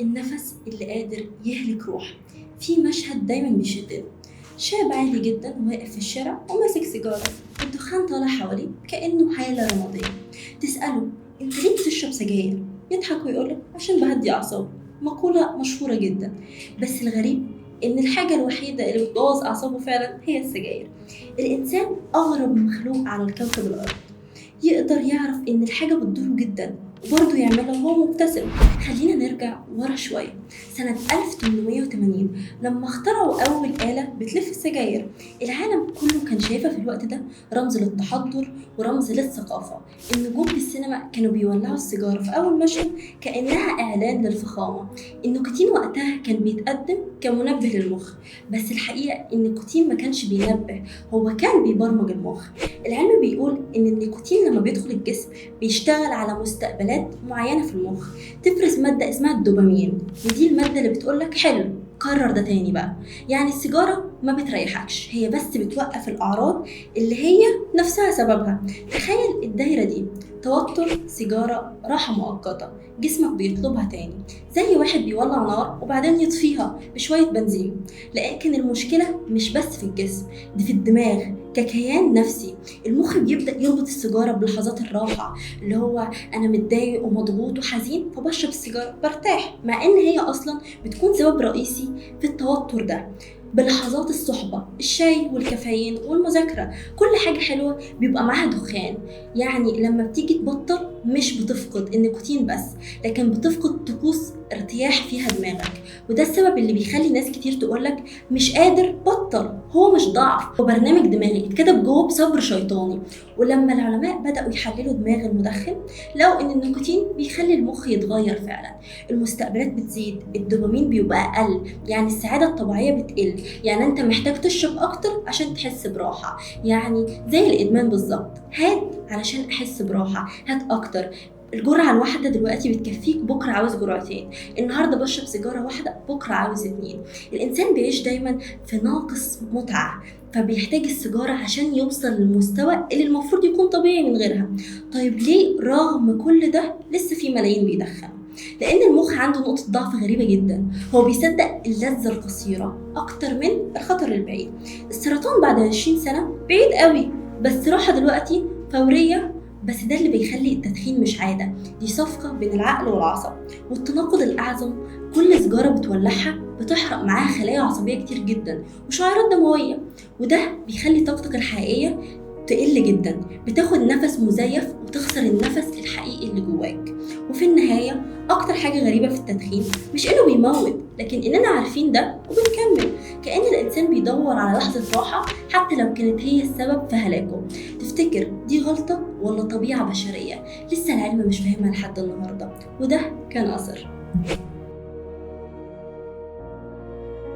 النفس اللي قادر يهلك روح. في مشهد دايما بيشدني، شاب عادي جدا واقف في الشارع وماسك سيجارة، الدخان طالع حواليه كأنه حالة رمادية. تسأله انت ليه بتشرب سجاير؟ يضحك ويقولك عشان بهدي أعصابي. مقولة مشهورة جدا، بس الغريب إن الحاجة الوحيدة اللي بتبوظ أعصابه فعلا هي السجاير. الإنسان أغرب مخلوق على الكوكب الأرض، يقدر يعرف إن الحاجة بتضره جدا وبرضه يعملها وهو مبتسم. خلينا نرجع ورا شوية، سنة 1880 لما اخترعوا أول آلة بتلف السجاير. العالم كله كان شايفها في الوقت ده رمز للتحضر ورمز للثقافة. النجوم في السينما كانوا بيولعوا السيجارة في أول مشهد كأنها إعلان للفخامة. النيكوتين وقتها كان بيتقدم كمنبه للمخ، بس الحقيقة النيكوتين ما كانش بينبه، هو كان بيبرمج المخ. العلم بيقول إن النيكوتين لما بيدخل الجسم بيشتغل على مستقبلات معينة في المخ، تفرز مادة اسمها الدوبامين، ودي المادة اللي بتقولك حلو كرر ده تاني بقى. يعني السيجارة ما بتريحكش، هي بس بتوقف الأعراض اللي هي نفسها سببها. تخيل الدايرة دي، توتر، سيجارة، راحة مؤقتة، جسمك بيطلبها تاني، زي واحد بيولع نار وبعدين يطفيها بشوية بنزين. لكن المشكلة مش بس في الجسم، دي في الدماغ ككيان نفسي. المخ بيبدأ يربط السيجارة بلحظات الراحة، اللي هو أنا متضايق ومضغوط وحزين فبشرب السيجارة برتاح، مع إن هي أصلا بتكون سبب رئيسي في التوتر ده. بلحظات الصحبة، الشاي والكافيين والمذاكرة، كل حاجة حلوة بيبقى معاها دخان. يعني لما بتيجي تبطل مش بتفقد النيكوتين بس، لكن بتفقد طقوس ارتياح فيها دماغك. وده السبب اللي بيخلي ناس كتير تقولك مش قادر بطل، هو مش ضعف، هو برنامج دماغي اتكتب جوه بصبر شيطاني. ولما العلماء بدأوا يحللوا دماغ المدخن لقوا ان النيكوتين بيخلي المخ يتغير فعلا، المستقبلات بتزيد، الدوبامين بيبقى اقل، يعني السعادة الطبيعية بتقل. يعني انت محتاج تشرب اكتر عشان تحس براحة، يعني زي الادمان بالظبط، هات علشان احس براحة، هات اكتر. الجرعة الواحدة دلوقتي بتكفيك، بكرة عاوز جرعتين، النهاردة بشرب سيجارة واحدة بكرة عاوز 2. الإنسان بيعيش دايما في ناقص متعة، فبيحتاج السيجارة عشان يوصل للمستوى اللي المفروض يكون طبيعي من غيرها. طيب ليه رغم كل ده لسه في ملايين بيدخنوا؟ لأن المخ عنده نقطة ضعف غريبة جدا، هو بيصدق اللذة القصيرة أكتر من الخطر البعيد. السرطان بعد 20 سنة بعيد قوي، بس راحة دلوقتي فورية. بس ده اللي بيخلي التدخين مش عادة، دي صفقة بين العقل والعصب. والتناقض الأعظم، كل سيجارة بتولعها بتحرق معاها خلايا عصبية كتير جدا وشعيرات دموية، وده بيخلي طاقتك الحقيقية تقل جدا، بتاخد نفس مزيف وتخسر النفس الحقيقي اللي جواك. وفي النهاية أكتر حاجة غريبة في التدخين مش إنه بيموت، لكن إننا عارفين ده وبنكمل، كأن الإنسان بيدور على لحظة راحة حتى لو كانت هي السبب في هلاكه. تفتكر دي غلطة ولا طبيعة بشرية لسه العلم مش فاهمها لحد النهاردة؟ وده كان أثر